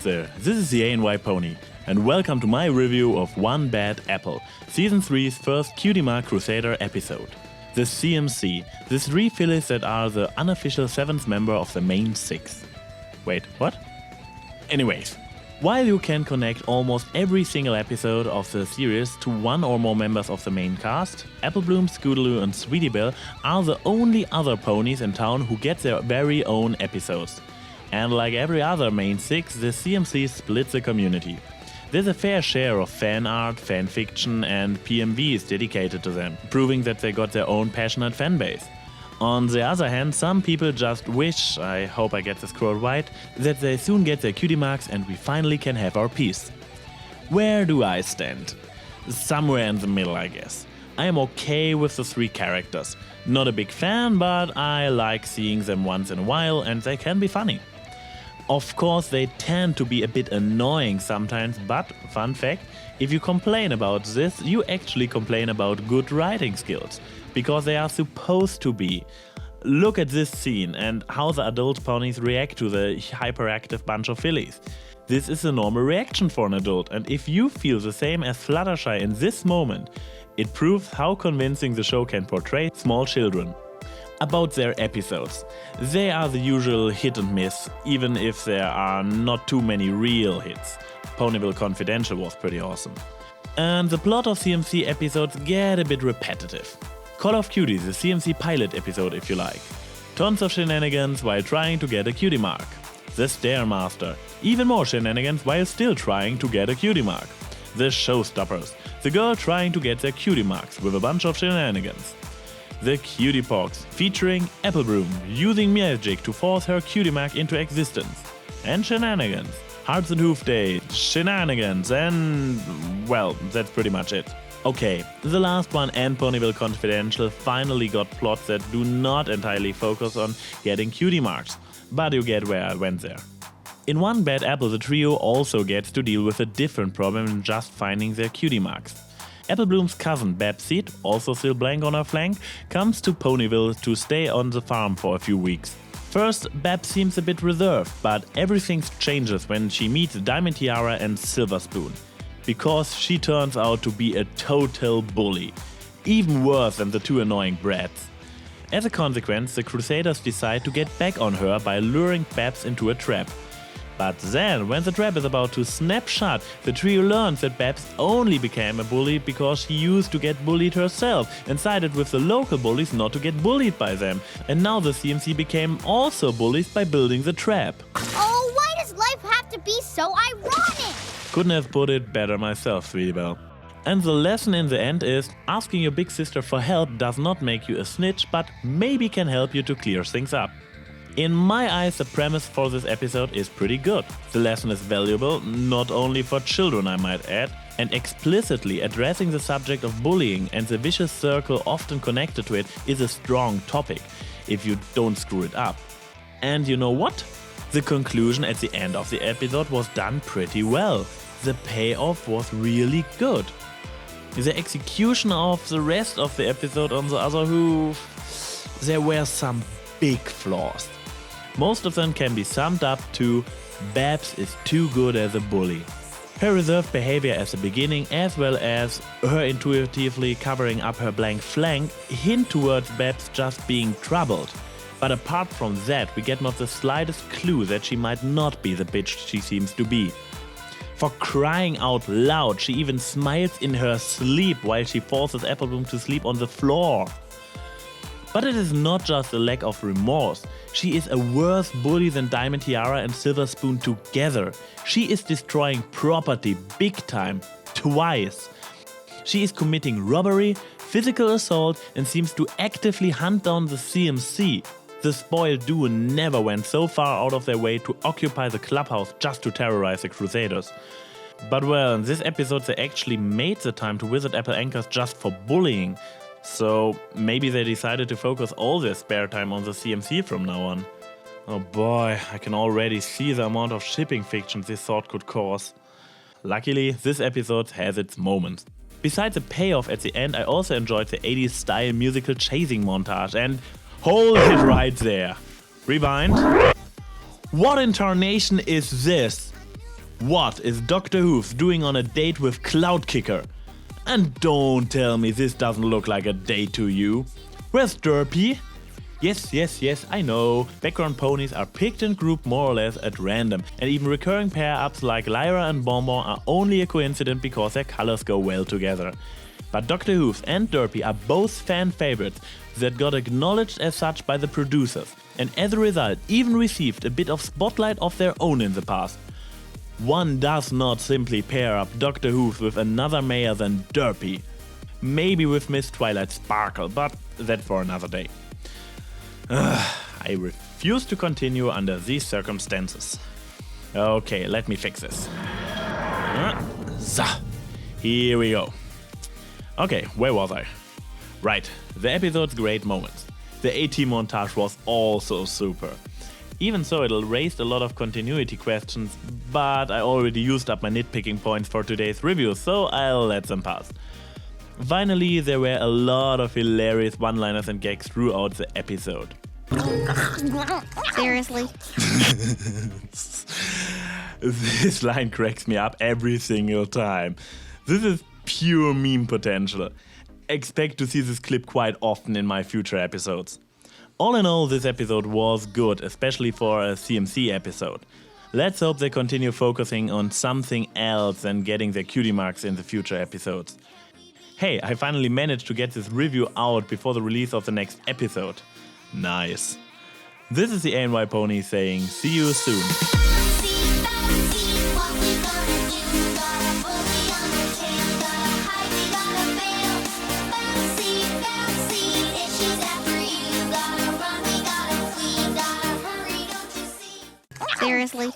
Alright there, this is TheAnYPony, and welcome to my review of One Bad Apple, Season 3's first Cutie Crusader episode. The CMC, the three fillies that are the unofficial 7th member of the main 6. Wait, what? Anyways, while you can connect almost every single episode of the series to one or more members of the main cast, Applebloom, Scootaloo and Sweetie Belle are the only other ponies in town who get their very own episodes. And like every other main 6, the CMC splits the community. There's a fair share of fan art, fan fiction and PMVs dedicated to them, proving that they got their own passionate fanbase. On the other hand, some people just wish, I hope I get this quote right, that they soon get their cutie marks and we finally can have our peace. Where do I stand? Somewhere in the middle, I guess. I am okay with the 3 characters. Not a big fan, but I like seeing them once in a while and they can be funny. Of course, they tend to be a bit annoying sometimes, but, fun fact, if you complain about this, you actually complain about good writing skills, because they are supposed to be. Look at this scene and how the adult ponies react to the hyperactive bunch of fillies. This is a normal reaction for an adult, and if you feel the same as Fluttershy in this moment, it proves how convincing the show can portray small children. About their episodes. They are the usual hit and miss, even if there are not too many real hits. Ponyville Confidential was pretty awesome. And the plot of CMC episodes get a bit repetitive. Call of Cutie, the CMC pilot episode if you like. Tons of shenanigans while trying to get a cutie mark. The Stairmaster. Even more shenanigans while still trying to get a cutie mark. The Showstoppers. The girl trying to get their cutie marks with a bunch of shenanigans. The Cutie Pox, featuring Applebloom, using magic to force her cutie mark into existence. And shenanigans. Hearts and Hoof Day, shenanigans, and well, that's pretty much it. Okay, the last one and Ponyville Confidential finally got plots that do not entirely focus on getting cutie marks, but you get where I went there. In One Bad Apple, the trio also gets to deal with a different problem than just finding their cutie marks. Applebloom's cousin Babseed, also still blank on her flank, comes to Ponyville to stay on the farm for a few weeks. First, Bab seems a bit reserved, but everything changes when she meets Diamond Tiara and Silver Spoon. Because she turns out to be a total bully. Even worse than the 2 annoying brats. As a consequence, the Crusaders decide to get back on her by luring Babs into a trap. But then, when the trap is about to snap shut, the trio learns that Babs only became a bully because she used to get bullied herself and sided with the local bullies not to get bullied by them. And now the CMC became also bullies by building the trap. Oh, why does life have to be so ironic? Couldn't have put it better myself, Sweetie Belle. And the lesson in the end is, asking your big sister for help does not make you a snitch, but maybe can help you to clear things up. In my eyes, the premise for this episode is pretty good. The lesson is valuable, not only for children I might add, and explicitly addressing the subject of bullying and the vicious circle often connected to it is a strong topic, if you don't screw it up. And you know what? The conclusion at the end of the episode was done pretty well. The payoff was really good. The execution of the rest of the episode on the other hoof, there were some big flaws. Most of them can be summed up to Babs is too good as a bully. Her reserved behavior at the beginning, as well as her intuitively covering up her blank flank, hint towards Babs just being troubled. But apart from that, we get not the slightest clue that she might not be the bitch she seems to be. For crying out loud, she even smiles in her sleep while she forces Applebloom to sleep on the floor. But it is not just a lack of remorse. She is a worse bully than Diamond Tiara and Silver Spoon together. She is destroying property big time, twice. She is committing robbery, physical assault and seems to actively hunt down the CMC. The spoiled duo never went so far out of their way to occupy the clubhouse just to terrorize the Crusaders. But well, in this episode they actually made the time to visit Apple Anchors just for bullying. So maybe they decided to focus all their spare time on the CMC from now on. Oh boy, I can already see the amount of shipping fiction this thought could cause. Luckily, this episode has its moments. Besides the payoff at the end, I also enjoyed the 80s style musical chasing montage and hold it right there. Rewind. What in tarnation is this? What is Dr. Hooves doing on a date with Cloud Kicker? And don't tell me this doesn't look like a date to you. Where's Derpy? Yes, I know. Background ponies are picked and grouped more or less at random, and even recurring pair-ups like Lyra and Bonbon are only a coincidence because their colors go well together. But Dr. Hooves and Derpy are both fan favorites that got acknowledged as such by the producers, and as a result even received a bit of spotlight of their own in the past. One does not simply pair up Dr. Hooves with another male than Derpy. Maybe with Miss Twilight Sparkle, but that for another day. I refuse to continue under these circumstances. Okay, let me fix this. So, here we go. Okay, where was I? Right, the episode's great moments. The AT montage was also super. Even so, it raised a lot of continuity questions, but I already used up my nitpicking points for today's review, so I'll let them pass. Finally, there were a lot of hilarious one-liners and gags throughout the episode. Seriously? This line cracks me up every single time. This is pure meme potential. Expect to see this clip quite often in my future episodes. All in all, this episode was good, especially for a CMC episode. Let's hope they continue focusing on something else than getting their cutie marks in the future episodes. Hey, I finally managed to get this review out before the release of the next episode. Nice. This is the TheAnYPony saying see you soon. Seriously?